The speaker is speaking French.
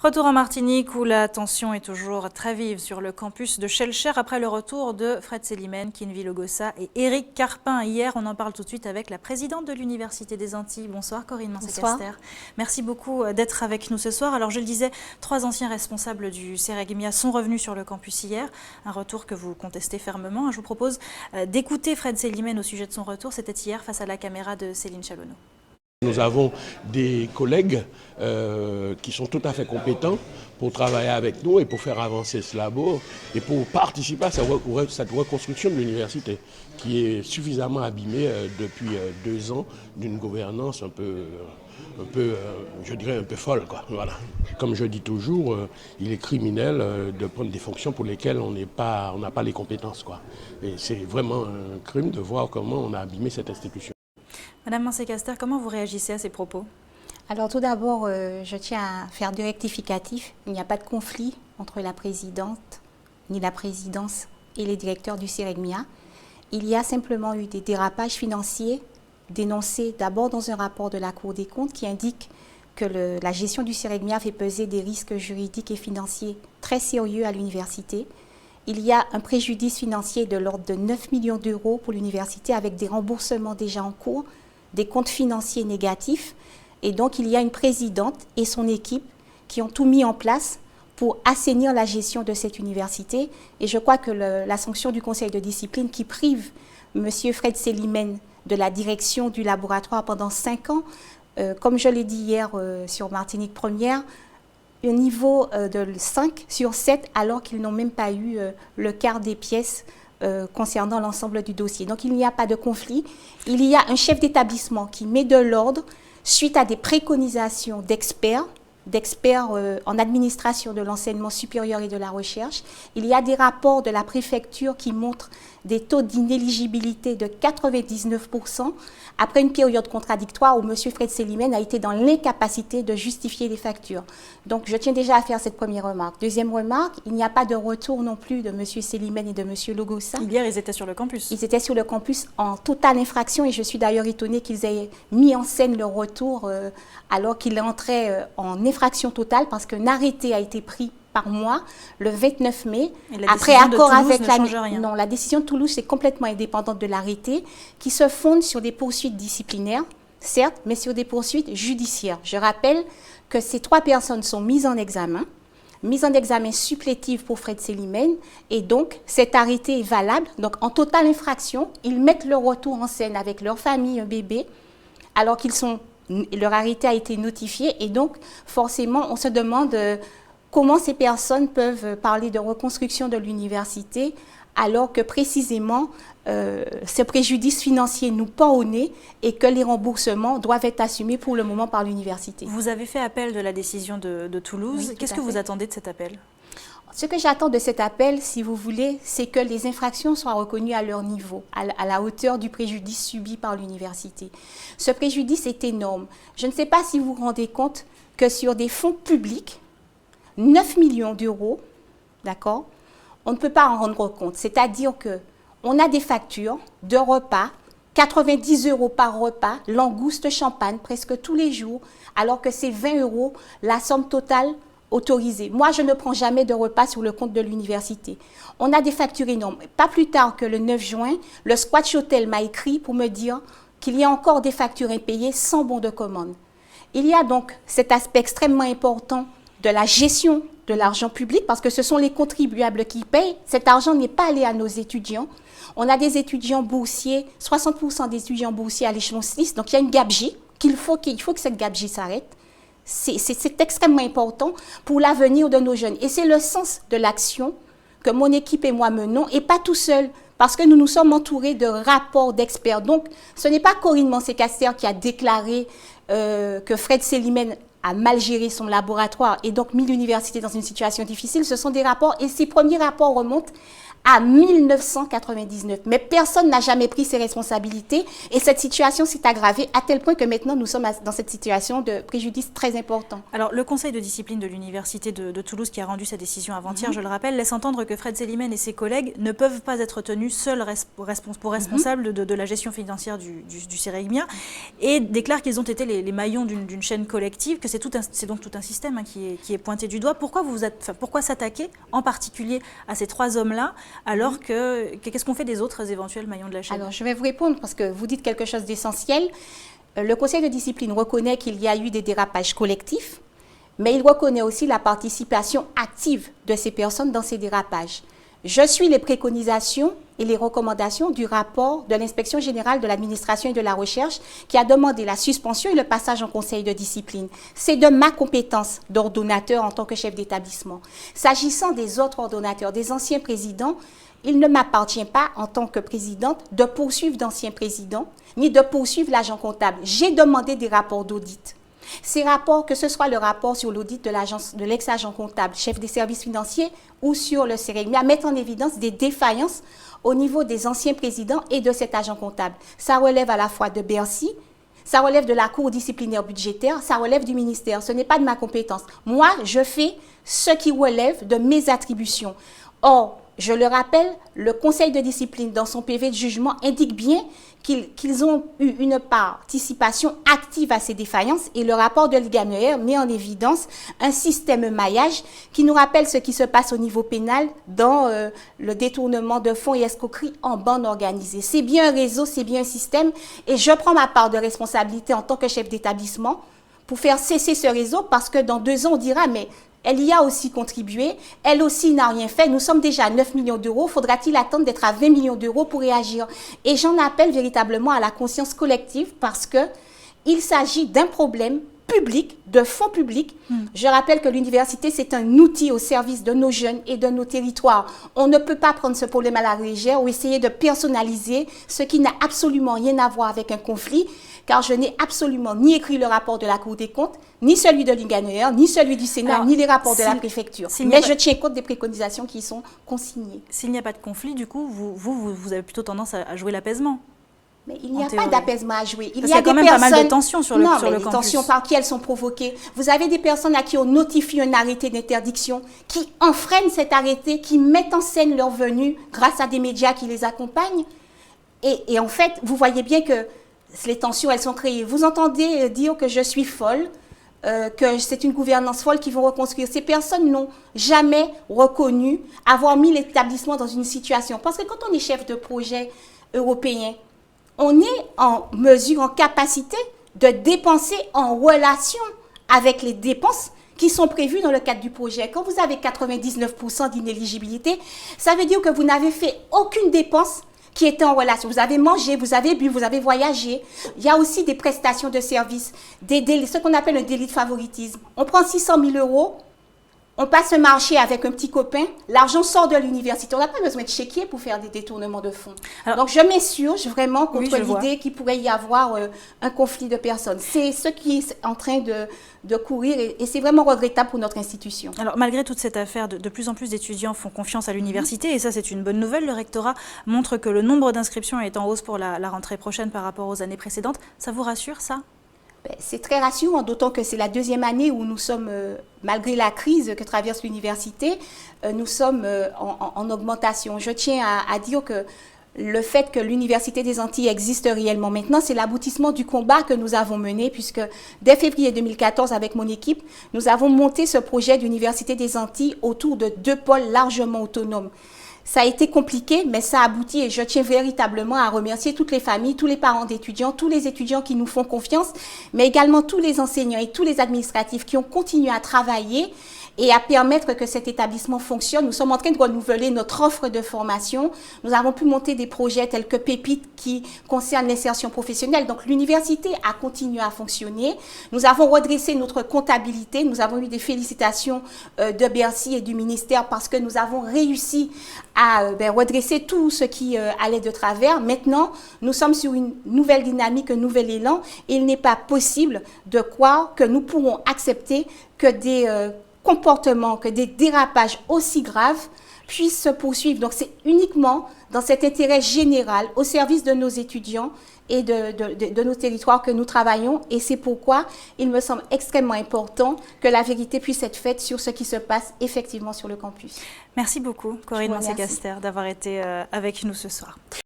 Retour en Martinique où la tension est toujours très vive sur le campus de Shellcher après le retour de Fred Selimène, Kinvi Logossa et Éric Carpin. Hier, on en parle tout de suite avec la présidente de l'Université des Antilles. Bonsoir Corinne Mancé-Caster. Merci beaucoup d'être avec nous ce soir. Alors je le disais, 3 anciens responsables du CEREGMIA sont revenus sur le campus hier. Un retour que vous contestez fermement. Je vous propose d'écouter Fred Selimène au sujet de son retour. C'était hier face à la caméra de Céline Chalonneau. Nous avons des collègues qui sont tout à fait compétents pour travailler avec nous et pour faire avancer ce labo et pour participer à cette reconstruction de l'université qui est suffisamment abîmée depuis 2 ans d'une gouvernance un peu, je dirais, un peu folle, quoi. Voilà. Comme je dis toujours, il est criminel de prendre des fonctions pour lesquelles on n'a pas les compétences, quoi. Et c'est vraiment un crime de voir comment on a abîmé cette institution. Madame Mancé-Caster, comment vous réagissez à ces propos? Alors tout d'abord, je tiens à faire du rectificatif. Il n'y a pas de conflit entre la présidente, ni la présidence et les directeurs du CEREGMIA. Il y a simplement eu des dérapages financiers dénoncés d'abord dans un rapport de la Cour des comptes qui indique que la gestion du CEREGMIA fait peser des risques juridiques et financiers très sérieux à l'université. Il y a un préjudice financier de l'ordre de 9 millions d'euros pour l'université avec des remboursements déjà en cours, des comptes financiers négatifs. Et donc, il y a une présidente et son équipe qui ont tout mis en place pour assainir la gestion de cette université. Et je crois que la sanction du conseil de discipline qui prive M. Fred Selimène de la direction du laboratoire pendant 5 ans, comme je l'ai dit hier sur Martinique Première, un niveau de 5 sur 7 alors qu'ils n'ont même pas eu le quart des pièces concernant l'ensemble du dossier. Donc il n'y a pas de conflit. Il y a un chef d'établissement qui met de l'ordre suite à des préconisations d'experts en administration de l'enseignement supérieur et de la recherche. Il y a des rapports de la préfecture qui montrent des taux d'inéligibilité de 99% après une période contradictoire où M. Fred Selimène a été dans l'incapacité de justifier les factures. Donc je tiens déjà à faire cette première remarque. Deuxième remarque, il n'y a pas de retour non plus de M. Selimène et de M. Logossa. Hier, ils étaient sur le campus. Ils étaient sur le campus en totale infraction et je suis d'ailleurs étonnée qu'ils aient mis en scène leur retour alors qu'ils entraient en infraction totale parce qu'un arrêté a été pris par moi le 29 mai, après accord avec la décision de Toulouse est complètement indépendante de l'arrêté qui se fonde sur des poursuites disciplinaires, certes, mais sur des poursuites judiciaires. Je rappelle que ces 3 personnes sont mises en examen supplétive pour Fred Selimène et donc cet arrêté est valable. Donc en totale infraction, ils mettent leur retour en scène avec leur famille, un bébé, alors leur arrêté a été notifié et donc forcément on se demande comment ces personnes peuvent parler de reconstruction de l'université alors que précisément ce préjudice financier nous pend au nez et que les remboursements doivent être assumés pour le moment par l'université. Vous avez fait appel de la décision de Toulouse. Oui, qu'est-ce que vous attendez de cet appel? Ce que j'attends de cet appel, si vous voulez, c'est que les infractions soient reconnues à leur niveau, à la hauteur du préjudice subi par l'université. Ce préjudice est énorme. Je ne sais pas si vous vous rendez compte que sur des fonds publics, 9 millions d'euros, d'accord, on ne peut pas en rendre compte. C'est-à-dire qu'on a des factures de repas, 90 € par repas, langoustes, champagne, presque tous les jours, alors que c'est 20 € la somme totale autorisée. Moi, je ne prends jamais de repas sur le compte de l'université. On a des factures énormes. Pas plus tard que le 9 juin, le Squatch Hotel m'a écrit pour me dire qu'il y a encore des factures impayées sans bon de commande. Il y a donc cet aspect extrêmement important de la gestion de l'argent public, parce que ce sont les contribuables qui payent. Cet argent n'est pas allé à nos étudiants. On a des étudiants boursiers, 60% des étudiants boursiers à l'échelon 6, donc il y a une gabegie, qu'il faut que cette gabegie s'arrête. C'est extrêmement important pour l'avenir de nos jeunes. Et c'est le sens de l'action que mon équipe et moi menons, et pas tout seul, parce que nous nous sommes entourés de rapports d'experts. Donc, ce n'est pas Corinne Mancé-Caster qui a déclaré que Fred Selimène a mal géré son laboratoire et donc mis l'université dans une situation difficile. Ce sont des rapports et ces premiers rapports remontent à 1999. Mais personne n'a jamais pris ses responsabilités et cette situation s'est aggravée à tel point que maintenant nous sommes dans cette situation de préjudice très important. Alors le conseil de discipline de l'université de Toulouse qui a rendu sa décision avant-hier, je le rappelle, laisse entendre que Fred Selimène et ses collègues ne peuvent pas être tenus seuls pour responsables de la gestion financière du Cérégmia et déclare qu'ils ont été les maillons d'une chaîne collective, que c'est donc tout un système qui est pointé du doigt. Pourquoi s'attaquer en particulier à ces trois hommes-là alors qu'est-ce qu'on fait des autres éventuels maillons de la chaîne? Alors, je vais vous répondre parce que vous dites quelque chose d'essentiel. Le conseil de discipline reconnaît qu'il y a eu des dérapages collectifs, mais il reconnaît aussi la participation active de ces personnes dans ces dérapages. Je suis les préconisations et les recommandations du rapport de l'Inspection générale de l'administration et de la recherche qui a demandé la suspension et le passage en conseil de discipline. C'est de ma compétence d'ordonnateur en tant que chef d'établissement. S'agissant des autres ordonnateurs, des anciens présidents, il ne m'appartient pas en tant que présidente de poursuivre d'anciens présidents ni de poursuivre l'agent comptable. J'ai demandé des rapports d'audit. Ces rapports, que ce soit le rapport sur l'audit de l'ex-agent comptable, chef des services financiers ou sur le Cérégmia, mettent en évidence des défaillances au niveau des anciens présidents et de cet agent comptable. Ça relève à la fois de Bercy, ça relève de la Cour disciplinaire budgétaire, ça relève du ministère. Ce n'est pas de ma compétence. Moi, je fais ce qui relève de mes attributions. Or, je le rappelle, le conseil de discipline, dans son PV de jugement, indique bien qu'ils ont eu une participation active à ces défaillances et le rapport de l'IGANER met en évidence un système maillage qui nous rappelle ce qui se passe au niveau pénal dans le détournement de fonds et escroquerie en bande organisée. C'est bien un réseau, c'est bien un système et je prends ma part de responsabilité en tant que chef d'établissement pour faire cesser ce réseau parce que dans 2 ans, on dira mais elle y a aussi contribué, elle aussi n'a rien fait. Nous sommes déjà à 9 millions d'euros. Faudra-t-il attendre d'être à 20 millions d'euros pour réagir? Et j'en appelle véritablement à la conscience collective parce qu'il s'agit d'un problème public, de fonds publics. Je rappelle que l'université, c'est un outil au service de nos jeunes et de nos territoires. On ne peut pas prendre ce problème à la légère ou essayer de personnaliser ce qui n'a absolument rien à voir avec un conflit, car je n'ai absolument ni écrit le rapport de la Cour des comptes, ni celui de l'IGANER, ni celui du Sénat, ni les rapports de la préfecture. Mais je tiens compte des préconisations qui y sont consignées. S'il n'y a pas de conflit, du coup, vous avez plutôt tendance à jouer l'apaisement. Mais il n'y a pas d'apaisement à jouer. Il y a quand même pas mal de tensions sur le campus. Les tensions par qui elles sont provoquées. Vous avez des personnes à qui on notifie un arrêté d'interdiction, qui enfreignent cet arrêté, qui mettent en scène leur venue grâce à des médias qui les accompagnent. Et en fait, vous voyez bien que les tensions, elles sont créées. Vous entendez dire que je suis folle, que c'est une gouvernance folle qui vont reconstruire. Ces personnes n'ont jamais reconnu avoir mis l'établissement dans une situation. Parce que quand on est chef de projet européen, on est en mesure, en capacité de dépenser en relation avec les dépenses qui sont prévues dans le cadre du projet. Quand vous avez 99% d'inéligibilité, ça veut dire que vous n'avez fait aucune dépense qui était en relation. Vous avez mangé, vous avez bu, vous avez voyagé. Il y a aussi des prestations de services, ce qu'on appelle un délit de favoritisme. On prend 600 000 euros, on passe un marché avec un petit copain, l'argent sort de l'université. On n'a pas besoin de chéquier pour faire des détournements de fonds. Alors, donc, je m'insurge vraiment contre l'idée qu'il pourrait y avoir un conflit de personnes. C'est ce qui est en train de courir et c'est vraiment regrettable pour notre institution. Alors, malgré toute cette affaire, de plus en plus d'étudiants font confiance à l'université et ça, c'est une bonne nouvelle. Le rectorat montre que le nombre d'inscriptions est en hausse pour la rentrée prochaine par rapport aux années précédentes. Ça vous rassure, ça ? C'est très rassurant, d'autant que c'est la 2e année où nous sommes, malgré la crise que traverse l'université, nous sommes en augmentation. Je tiens à dire que le fait que l'Université des Antilles existe réellement maintenant, c'est l'aboutissement du combat que nous avons mené, puisque dès février 2014, avec mon équipe, nous avons monté ce projet d'Université des Antilles autour de 2 pôles largement autonomes. Ça a été compliqué, mais ça a abouti et je tiens véritablement à remercier toutes les familles, tous les parents d'étudiants, tous les étudiants qui nous font confiance, mais également tous les enseignants et tous les administratifs qui ont continué à travailler et à permettre que cet établissement fonctionne. Nous sommes en train de renouveler notre offre de formation. Nous avons pu monter des projets tels que Pépite qui concernent l'insertion professionnelle. Donc l'université a continué à fonctionner. Nous avons redressé notre comptabilité. Nous avons eu des félicitations de Bercy et du ministère parce que nous avons réussi à redresser tout ce qui allait de travers. Maintenant, nous sommes sur une nouvelle dynamique, un nouvel élan. Et il n'est pas possible de croire que nous pourrons accepter que des comportements, que des dérapages aussi graves puisse se poursuivre. Donc c'est uniquement dans cet intérêt général au service de nos étudiants et de nos territoires que nous travaillons. Et c'est pourquoi il me semble extrêmement important que la vérité puisse être faite sur ce qui se passe effectivement sur le campus. Merci beaucoup, Corinne Mancé-Caster, d'avoir été avec nous ce soir.